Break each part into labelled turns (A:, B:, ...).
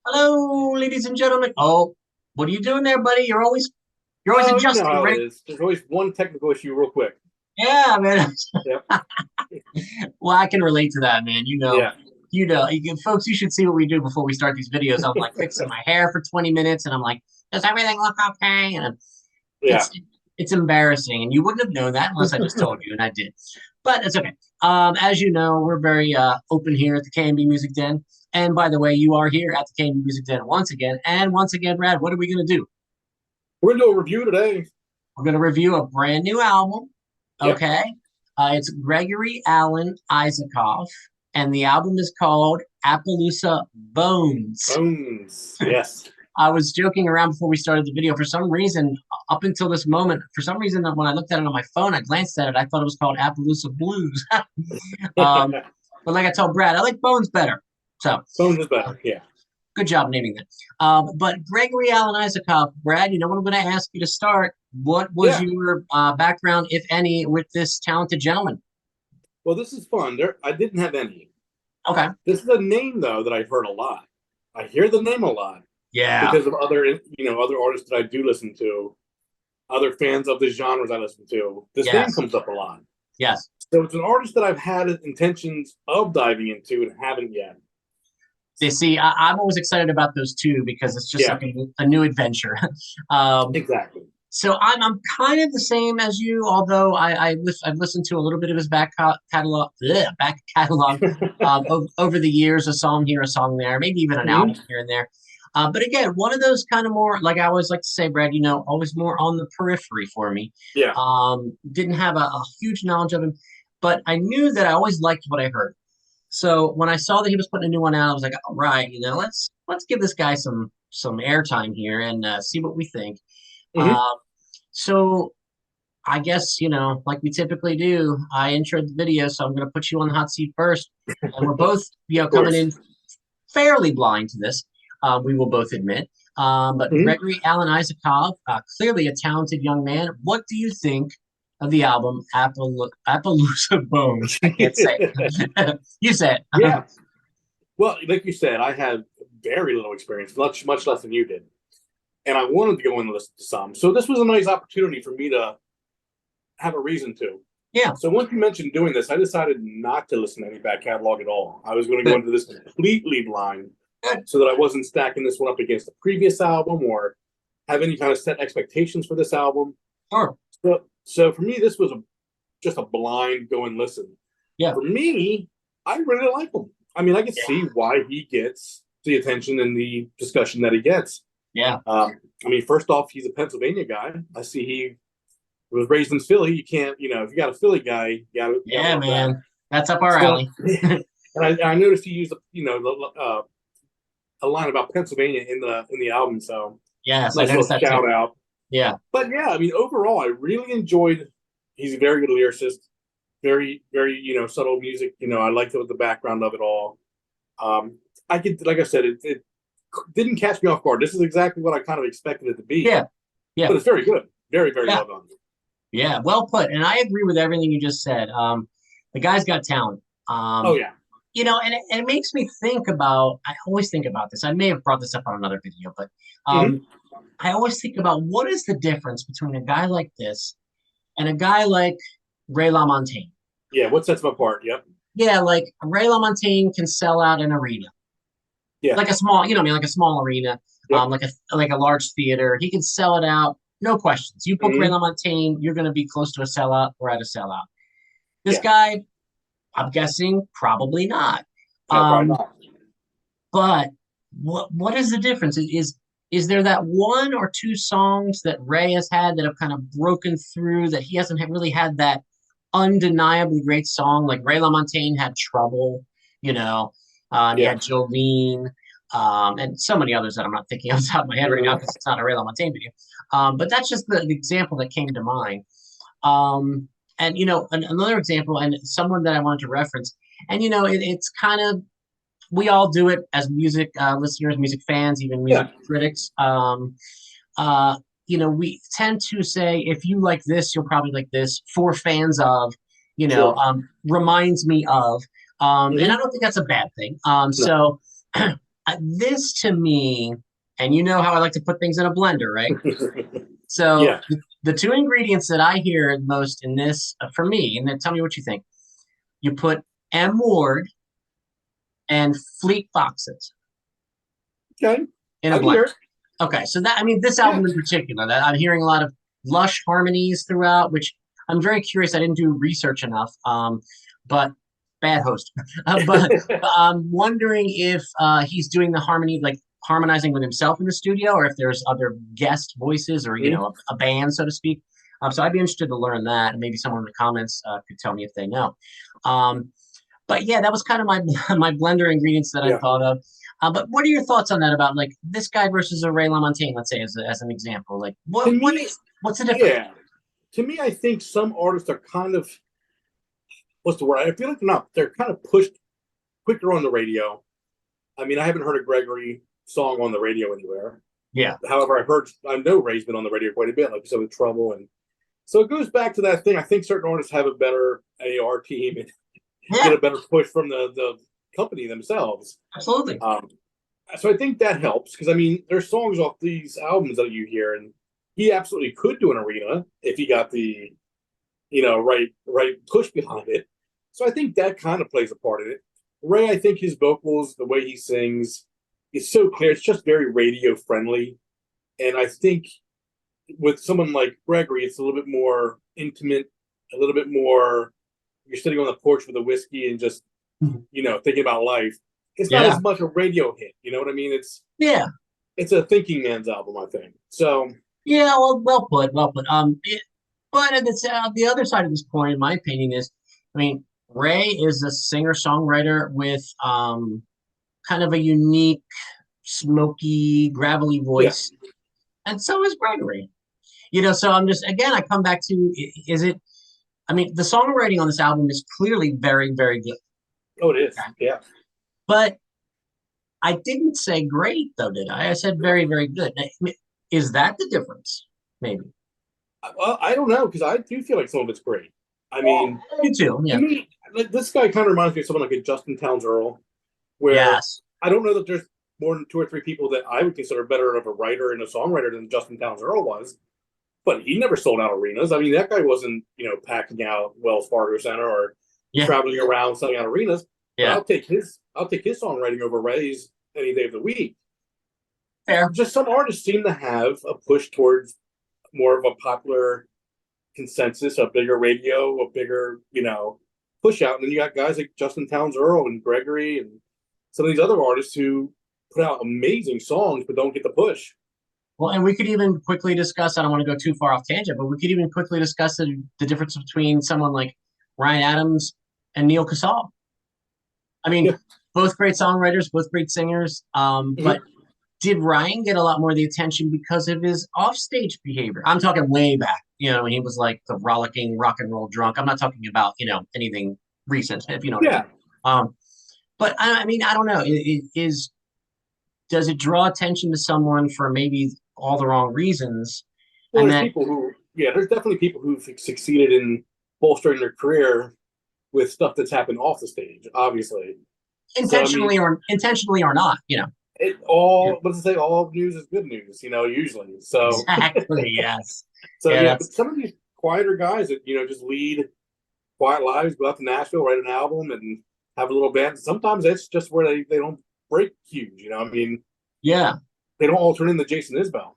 A: Hello, ladies and gentlemen. Oh, what are you doing there, buddy? You're always
B: Oh, you know
A: adjusting,
B: how it
A: right?
B: is. There's always one technical issue, real quick.
A: Yeah, man.
B: Yep.
A: Well, I can relate to that, man.
B: Yeah.
A: Folks, you should see what we do before we start these videos. I'm like fixing my hair for 20 minutes, and I'm like, does everything look okay? And
B: Yeah.
A: it's it's embarrassing, and you wouldn't have known that unless I just told you, and I did. But it's okay. As you know, we're very open here at the K&B Music Den. And by the way, you are here at the K&B Music Den once again. And once again, Brad, what are we going to do?
B: We're gonna do a review today.
A: We're going to review a brand new album.
B: Yep.
A: Okay. It's Gregory Alan Isakov, and the album is called Appaloosa Bones.
B: Bones. Yes.
A: I was joking around before we started the video. For some reason, up until this moment, for some reason, when I looked at it on my phone, I glanced at it. I thought it was called Appaloosa Blues. um, but like I told Brad, I like Bones better. So
B: Bones is better. Yeah.
A: good job naming that. But Gregory Alan Isakov, Brad, you know what I'm going to ask you to start? What was
B: Yeah.
A: your background, if any, with this talented gentleman?
B: Well, this is fun. I didn't have any.
A: Okay.
B: This is a name though that I've heard a lot. I hear the name a lot
A: Yeah.
B: because of other artists that I do listen to, other fans of the genres I listen to. This name
A: Yes.
B: comes up a lot.
A: Yes.
B: So it's an artist that I've had intentions of diving into and haven't yet.
A: You see, I'm always excited about those too because it's just
B: Yeah.
A: like a new adventure. um,
B: Exactly.
A: so I'm kind of the same as you, although I've listened to a little bit of his back catalog over the years, a song here, a song there, maybe even an album
B: Mhm.
A: here and there. But again, one of those kind of more, like I always like to say, Brad, always more on the periphery for me.
B: Yeah.
A: Didn't have a huge knowledge of him, but I knew that I always liked what I heard. So when I saw that he was putting a new one out, I was like, all right, let's give this guy some airtime here and see what we think.
B: Hmm.
A: Um, so I guess, like we typically do, I introed the video, so I'm going to put you on the hot seat first. And we're both,
B: Of
A: coming
B: course.
A: in fairly blind to this. We will both admit. But
B: Hmm.
A: Gregory Alan Isakov, clearly a talented young man. What do you think of the album Appaloosa Bones? I can't say it. You say it.
B: Yeah. Well, like you said, I had very little experience, much less than you did, and I wanted to go in and listen to some. So this was a nice opportunity for me to have a reason to.
A: Yeah.
B: So once you mentioned doing this, I decided not to listen to any back catalog at all. I was going to go
A: Good.
B: into this completely blind,
A: Good.
B: so that I wasn't stacking this one up against the previous album or have any kind of set expectations for this album.
A: Sure.
B: So for me, this was just a blind go and listen.
A: Yeah.
B: For me, I really like him. I mean, I can
A: Yeah.
B: see why he gets the attention and the discussion that he gets.
A: Yeah.
B: I mean, first off, he's a Pennsylvania guy. I see he was raised in Philly. You can't, if you got a Philly guy, you gotta
A: Yeah,
B: love that.
A: man. That's up our
B: So,
A: alley.
B: and I noticed he used, a line about Pennsylvania in the album. So
A: Yes, I
B: nice
A: noticed
B: little
A: that too.
B: shout out.
A: Yeah.
B: But yeah, I mean, overall, I really enjoyed. He's a very good lyricist, very, very, subtle music. I liked the background of it all. I could, like I said, it didn't catch me off guard. This is exactly what I kind of expected it to be,
A: Yeah. Yeah.
B: but it's very good, very, very
A: Yeah.
B: well done.
A: Yeah. Well put. And I agree with everything you just said. The guy's got talent.
B: Oh yeah.
A: And it makes me think about, I always think about this. I may have brought this up on another video, but
B: Hmm.
A: I always think about what is the difference between a guy like this and a guy like Ray LaMontagne.
B: Yeah. What sets him apart? Yep.
A: Yeah, like Ray LaMontagne can sell out an arena,
B: Yeah.
A: like a small, you know, what I mean, like a small arena,
B: Yep.
A: like a large theater. He can sell it out, no questions. You book Ray
B: Hmm.
A: LaMontagne, you're going to be close to a sellout or at a sellout. This
B: Yeah.
A: guy, I'm guessing, probably not.
B: No, probably
A: Um,
B: not.
A: but what is the difference? Is there that one or two songs that Ray has had that have kind of broken through that he hasn't really had that undeniably great song like Ray LaMontagne had Trouble, and he
B: Yeah.
A: had Jolene, and so many others that I'm not thinking off the top of my head right now
B: Hmm.
A: because it's not a Ray LaMontagne video. But that's just the example that came to mind. And another example, and someone that I wanted to reference, and it's kind of we all do it as music listeners, music fans, even music
B: Yeah.
A: critics. Uh, we tend to say, if you like this, you'll probably like this. For fans of,
B: Sure.
A: reminds me of, and I
B: Hmm.
A: don't think that's a bad thing.
B: No.
A: So This to me, and you know how I like to put things in a blender, right? So
B: Yeah.
A: the two ingredients that I hear most in this, for me, and then tell me what you think. You put M Ward and Fleet Foxes
B: Okay.
A: in a
B: I can
A: blender.
B: hear it.
A: Okay, so that I mean this
B: Yeah.
A: album in particular, that I'm hearing a lot of lush harmonies throughout, which I'm very curious. I didn't do research enough, but bad host. But I'm wondering if he's doing the harmony, like harmonizing with himself in the studio, or if there's other guest voices, or
B: Mhm.
A: a band, so to speak. So I'd be interested to learn that, and maybe someone in the comments could tell me if they know. Um, but yeah, that was kind of my my blender ingredients that I
B: Yeah.
A: thought of. But what are your thoughts on that about like this guy versus a Ray LaMontagne, let's say, as an example? Like
B: To
A: what
B: me,
A: is what's the difference?
B: yeah. To me, I think some artists are kind of what's the word? I feel like they're kind of pushed quicker on the radio. I mean, I haven't heard a Gregory song on the radio anywhere.
A: Yeah.
B: However, I know Ray's been on the radio quite a bit, like you said, with Trouble, and so it goes back to that thing. I think certain artists have a better AR team and get
A: Yeah,
B: a better push from the company themselves.
A: absolutely.
B: Um, so I think that helps because I mean, there's songs off these albums that you hear, and he absolutely could do an arena if he got the right push behind it. So I think that kind of plays a part in it. Ray, I think his vocals, the way he sings, is so clear. It's just very radio friendly, and I think with someone like Gregory, it's a little bit more intimate, a little bit more. You're sitting on the porch with a whiskey and just thinking about life. It's not
A: Yeah.
B: as much a radio hit. You know what I mean?
A: Yeah.
B: It's a thinking man's album, I think. So
A: Yeah, well put, well put. But the other side of this coin, in my opinion, is, I mean, Ray is a singer-songwriter with kind of a unique, smoky, gravelly
B: yeah,
A: voice, and so is Gregory. So I'm just again, I come back to, is it? I mean, the songwriting on this album is clearly very, very good.
B: oh, it is. Yeah,
A: But I didn't say great, though, did I? I said very, very good. I mean, is that the difference? Maybe.
B: well, I don't know because I do feel like some of it's great. I mean,
A: You too.
B: to
A: Yeah.
B: me, like, this guy kind of reminds me of someone like a Justin Towns Earl, where
A: Yes.
B: I don't know that there's more than two or three people that I would consider better of a writer and a songwriter than Justin Towns Earl was. But he never sold out arenas. I mean, that guy wasn't, packing out Wells Fargo Center or
A: Yeah.
B: traveling around selling out arenas. But
A: Yeah.
B: I'll take his songwriting over Ray's any day of the week.
A: Fair.
B: Just some artists seem to have a push towards more of a popular consensus, a bigger radio, a bigger, push out. And then you got guys like Justin Towns Earl and Gregory and some of these other artists who put out amazing songs but don't get the push.
A: Well, and we could even quickly discuss, I don't want to go too far off tangent, but we could even quickly discuss the difference between someone like Ryan Adams and Neil Casal. I mean,
B: Yeah.
A: both great songwriters, both great singers. But
B: Mm-hmm.
A: did Ryan get a lot more of the attention because of his offstage behavior? I'm talking way back, when he was like the rollicking rock and roll drunk. I'm not talking about, anything recent, if you know what I mean.
B: Yeah.
A: But I mean, I don't know. Does it draw attention to someone for maybe all the wrong reasons?
B: Well,
A: And
B: there's
A: then
B: people who, yeah, there's definitely people who've succeeded in bolstering their career with stuff that's happened off the stage, obviously. So, I mean,
A: intentionally or not,
B: it
A: Yeah.
B: all, let's say all news is good news, usually. So,
A: Exactly. Yes.
B: so
A: Yeah,
B: yeah, but
A: that's
B: some of these quieter guys that, just lead quiet lives, go out to Nashville, write an album, and have a little band. Sometimes that's just where they don't break huge. I mean,
A: yeah.
B: they don't all turn into Jason Isbell.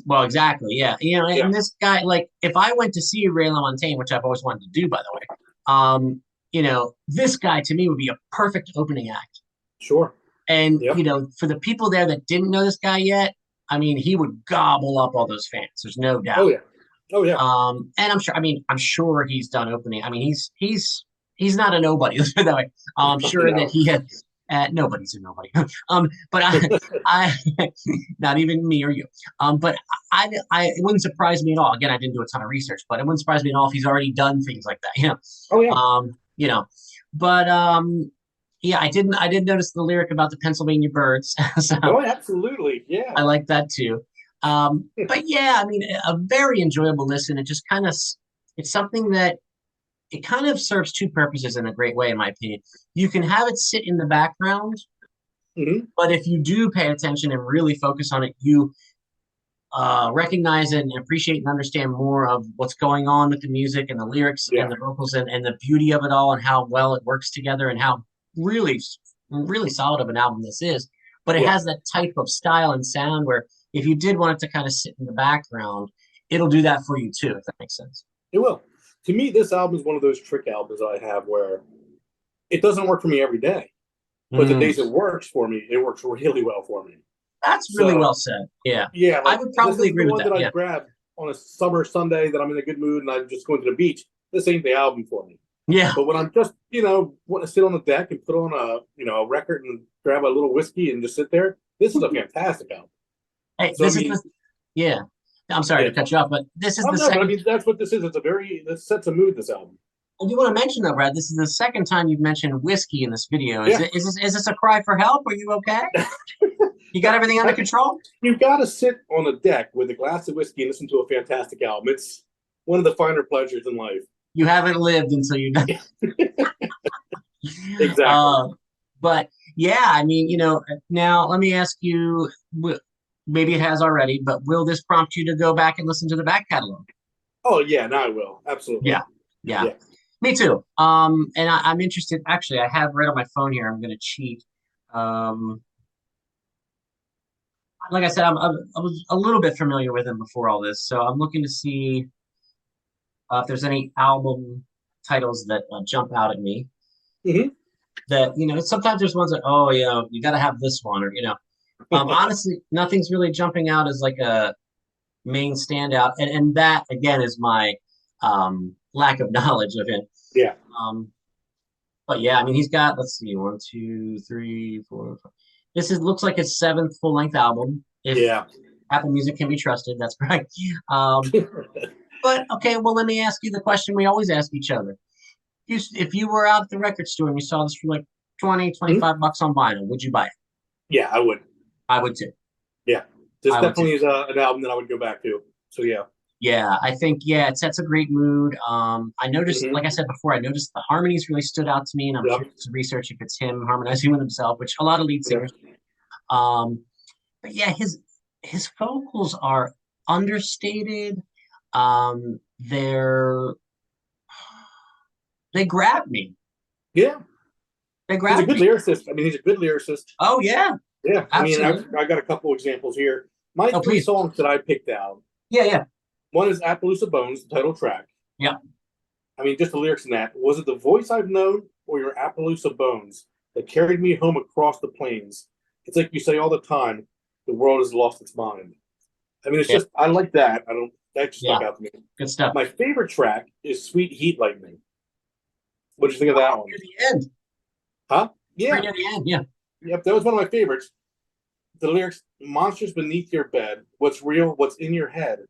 A: Well, exactly. Yeah.
B: Yeah,
A: And this guy, like, if I went to see Ray LaMontagne, which I've always wanted to do, by the way, this guy to me would be a perfect opening act.
B: sure.
A: And,
B: Yep.
A: for the people there that didn't know this guy yet, I mean, he would gobble up all those fans. There's no doubt.
B: Oh yeah. Oh yeah.
A: And I'm sure he's done opening. I mean, he's not a nobody. Let's put it that way. I'm sure that
B: No.
A: he had. Nobody's a nobody. But I, not even me or you. But it wouldn't surprise me at all. Again, I didn't do a ton of research, but it wouldn't surprise me at all if he's already done things like that.
B: Oh yeah.
A: But yeah, I did notice the lyric about the Pennsylvania birds, so
B: Oh, absolutely. Yeah.
A: I like that too. But yeah, I mean, a very enjoyable listen. It's something that it kind of serves two purposes in a great way, in my opinion. You can have it sit in the background
B: Hmm.
A: But if you do pay attention and really focus on it, you recognize it and appreciate and understand more of what's going on with the music and the lyrics and
B: Yeah,
A: the vocals and the beauty of it all and how well it works together and how really, really solid of an album this is. But it
B: yeah,
A: has that type of style and sound where if you did want it to kind of sit in the background, it'll do that for you too, if that makes sense.
B: it will. To me, this album is one of those trick albums I have where it doesn't work for me every day, but the
A: Mm,
B: days it works for me, it works really well for me.
A: that's really
B: So
A: well said. Yeah.
B: yeah,
A: I
B: like
A: would
B: this
A: probably
B: isn't the
A: agree with
B: one
A: that.
B: that I
A: Yeah.
B: grab on a summer Sunday that I'm in a good mood and I'm just going to the beach. This ain't the album for me.
A: Yeah.
B: But when I'm just, want to sit on the deck and put on a record and grab a little whiskey and just sit there, this is a fantastic album.
A: Hey,
B: So I
A: this is
B: mean,
A: the, yeah. I'm sorry
B: yeah.
A: to cut you off, but this is
B: Oh
A: the
B: no, but I
A: second.
B: mean that's what this is. This sets a mood. This album.
A: I do want to mention though, Brad, this is the second time you've mentioned whiskey in this video.
B: Yeah,
A: Is this a cry for help? Are you okay? You got everything under
B: I,
A: control?
B: you've got to sit on a deck with a glass of whiskey and listen to a fantastic album. It's one of the finer pleasures in life.
A: You haven't lived until you've done.
B: Exactly.
A: Uh, but yeah, I mean, now let me ask you, maybe it has already, but will this prompt you to go back and listen to the back catalog?
B: Oh yeah, now I will absolutely.
A: Yeah, yeah,
B: Yeah.
A: me too. And I'm interested. Actually, I have right on my phone here. I'm going to cheat. Um, like I said, I was a little bit familiar with him before all this, so I'm looking to see if there's any album titles that jump out at me.
B: Hmm.
A: That sometimes there's ones that you got to have this one or honestly nothing's really jumping out as like a main standout, and that again is my lack of knowledge of him.
B: Yeah.
A: Um, but yeah, I mean he's got, let's see, one, two, three, four, five. This is looks like his seventh full length album. If
B: Yeah.
A: Apple Music can be trusted, that's right. Um, but okay, well let me ask you the question we always ask each other. If you were out at the record store and you saw this for like 20,
B: Mhm.
A: 25 bucks on vinyl, would you buy it?
B: Yeah, I would.
A: I would too.
B: Yeah. This
A: I would too.
B: definitely is an album that I would go back to. So yeah.
A: Yeah, I think it sets a great mood. I noticed, like I
B: Hmm.
A: said before, I noticed the harmonies really stood out to me, and I'm
B: Yep.
A: curious to research if it's him harmonizing with himself, which a lot of lead
B: Yep.
A: singers. Um, but yeah, his vocals are understated. They're they grab me.
B: Yeah.
A: They
B: He's a
A: grab
B: good
A: me.
B: lyricist. I mean, he's a good lyricist.
A: Oh yeah,
B: Yeah. I mean,
A: absolutely.
B: I got a couple examples here. My
A: Oh
B: three
A: please.
B: songs that I picked out.
A: Yeah, yeah,
B: One is Appaloosa Bones, the title track.
A: yeah.
B: I mean, just the lyrics in that. Was it the voice I've known or your Appaloosa bones that carried me home across the plains? It's like you say all the time, the world has lost its mind. I mean, it's
A: Yeah,
B: just, I like that. That just stuck
A: yeah.
B: out to me.
A: Good stuff.
B: My favorite track is Sweet Heat Lightning. What do you think of that
A: Oh,
B: one?
A: near the end.
B: Huh?
A: Right
B: Yeah.
A: near the end. Yeah.
B: Yep. That was one of my favorites. The lyrics, monsters beneath your bed. What's real? What's in your head?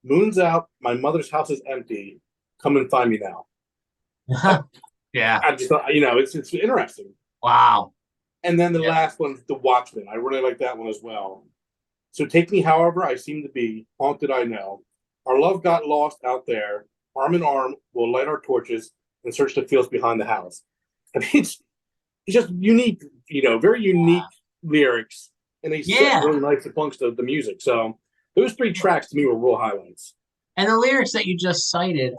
B: Moon's out. My mother's house is empty. Come and find me now.
A: Yeah.
B: I just thought, it's interesting.
A: Wow.
B: And then the
A: Yeah.
B: last one's The Watchman. I really like that one as well. So take me however I seem to be, haunted I know. Our love got lost out there. Arm in arm, we'll light our torches and search the fields behind the house. I mean, it's just unique, very unique lyrics, and they set
A: Yeah.
B: really nice amongst the music. So those three tracks to me were real highlights.
A: And the lyrics that you just cited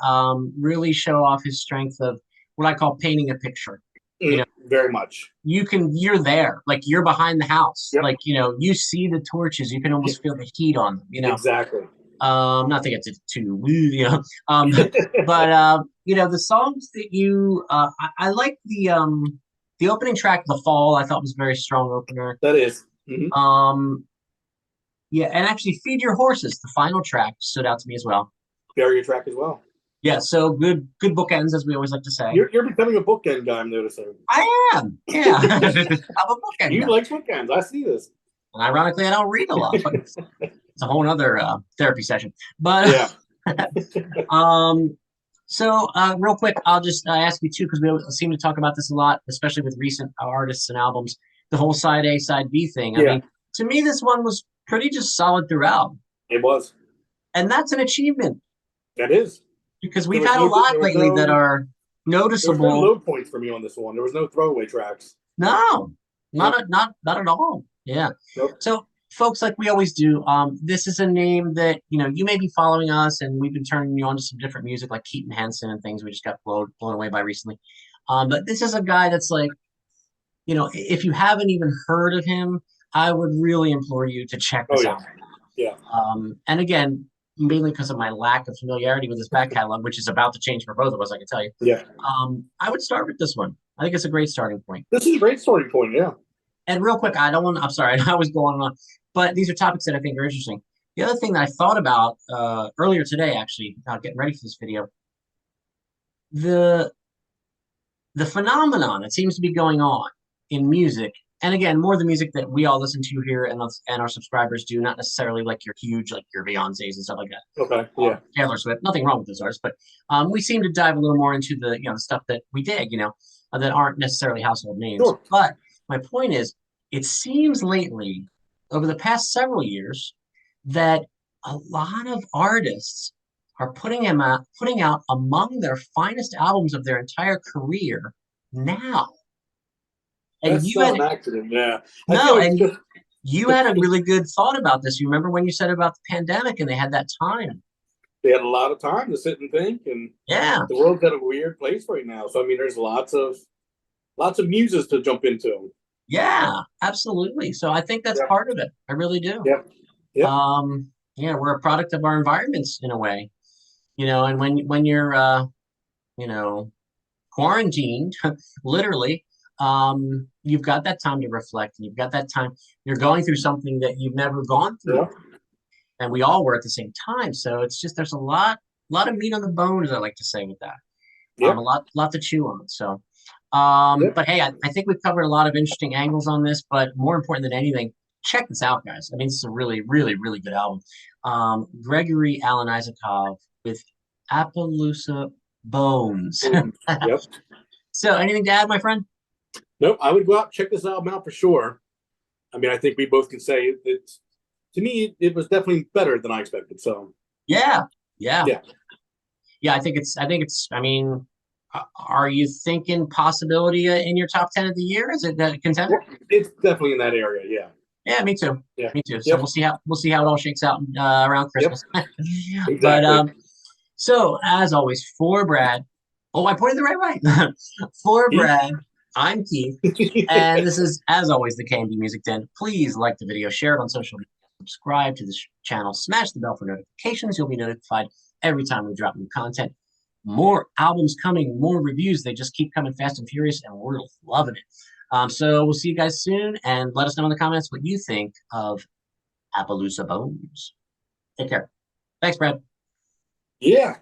A: really show off his strength of what I call painting a picture. You know,
B: Very much.
A: you're there, like you're behind the house,
B: Yep.
A: like you see the torches, you can almost feel the heat on them.
B: Exactly.
A: Not to get too woo, but the songs that I like the opening track, The Fall, I thought was a very strong opener.
B: That is. Mm-hmm.
A: Um, yeah, and actually Feed Your Horses, the final track stood out to me as well.
B: Very good track as well.
A: Yeah, so good bookends, as we always like to say.
B: You're becoming a bookend guy, I'm noticing.
A: I am, yeah. I'm a bookend
B: You
A: guy.
B: like bookends. I see this.
A: And ironically, I don't read a lot, but it's a whole other therapy session. But
B: Yeah.
A: so real quick, I'll just ask you too, because we seem to talk about this a lot, especially with recent artists and albums. The whole side A, side B thing. I
B: Yeah.
A: mean, to me, this one was pretty just solid throughout,
B: It was.
A: and that's an achievement
B: That is.
A: because
B: There
A: we've
B: was
A: had a
B: no
A: lot
B: there was
A: lately that
B: no
A: are
B: there was no
A: noticeable.
B: low points for me on this one. There was no throwaway tracks.
A: No,
B: Nope.
A: Not at all. Yeah.
B: Nope.
A: So folks, like we always do, this is a name that, you may be following us and we've been turning you on to some different music like Keaton Henson and things we just got blown away by recently. But this is a guy that's like, if you haven't even heard of him, I would really implore you to check
B: Oh
A: this
B: yeah.
A: out.
B: Yeah.
A: And again, mainly because of my lack of familiarity with his back catalog, which is about to change for both of us, I can tell you.
B: Yeah.
A: I would start with this one. I think it's a great starting point.
B: This is a great starting point. Yeah.
A: And real quick, I'm sorry, I was going on, but these are topics that I think are interesting. The other thing that I thought about earlier today, actually, getting ready for this video, the the phenomenon that seems to be going on in music, and again, more the music that we all listen to here and our subscribers do, not necessarily like your huge, like your Beyonces and stuff like that.
B: Okay. Yeah.
A: Taylor Swift, nothing wrong with those artists, but we seem to dive a little more into the stuff that we dig, that aren't necessarily household names.
B: Sure.
A: But my point is, it seems lately, over the past several years, that a lot of artists are putting out among their finest albums of their entire career now. And
B: That's
A: you
B: not
A: had
B: an accident. Yeah. I feel
A: no,
B: like it's
A: and
B: just
A: you had a really good thought about this. You remember when you said about the pandemic and they had that time?
B: they had a lot of time to sit and think, and
A: Yeah,
B: the world's at a weird place right now. So I mean, there's lots of muses to jump into.
A: yeah, absolutely. So I think that's
B: Yeah.
A: part of it. I really do.
B: Yep. Yep.
A: Yeah, we're a product of our environments in a way, and when you're you know, quarantined, literally, you've got that time to reflect and you've got that time. You're going through something that you've never gone through,
B: Yeah.
A: and we all were at the same time. So it's just there's a lot of meat on the bone, as I like to say with that. A
B: Yep.
A: lot to chew on. So,
B: Yep.
A: but hey, I think we've covered a lot of interesting angles on this. But more important than anything, check this out, guys. I mean, this is a really, really, really good album. Gregory Alan Isakov with Appaloosa Bones.
B: Yep.
A: So, anything to add, my friend?
B: Nope. I would go out and check this album out for sure. I mean, I think we both can say it's to me it was definitely better than I expected. So
A: Yeah, yeah,
B: yeah,
A: yeah. I mean, are you thinking possibility in your top 10 of the year? Is it a contender?
B: it's definitely in that area. Yeah.
A: Yeah, me too.
B: Yeah.
A: Me too. So
B: Yep.
A: we'll see how it all shakes out around
B: Yep.
A: Christmas. But
B: Exactly.
A: so as always, for Brad, oh, I pointed the right way. For Brad, I'm Keith, and this is as always the KMD Music Den. Please like the video, share it on social media, subscribe to this channel, smash the bell for notifications. You'll be notified every time we drop new content. More albums coming, more reviews. They just keep coming fast and furious, and we're loving it. So we'll see you guys soon, and let us know in the comments what you think of Appaloosa Bones. Take care. Thanks, Brad.
B: Yeah.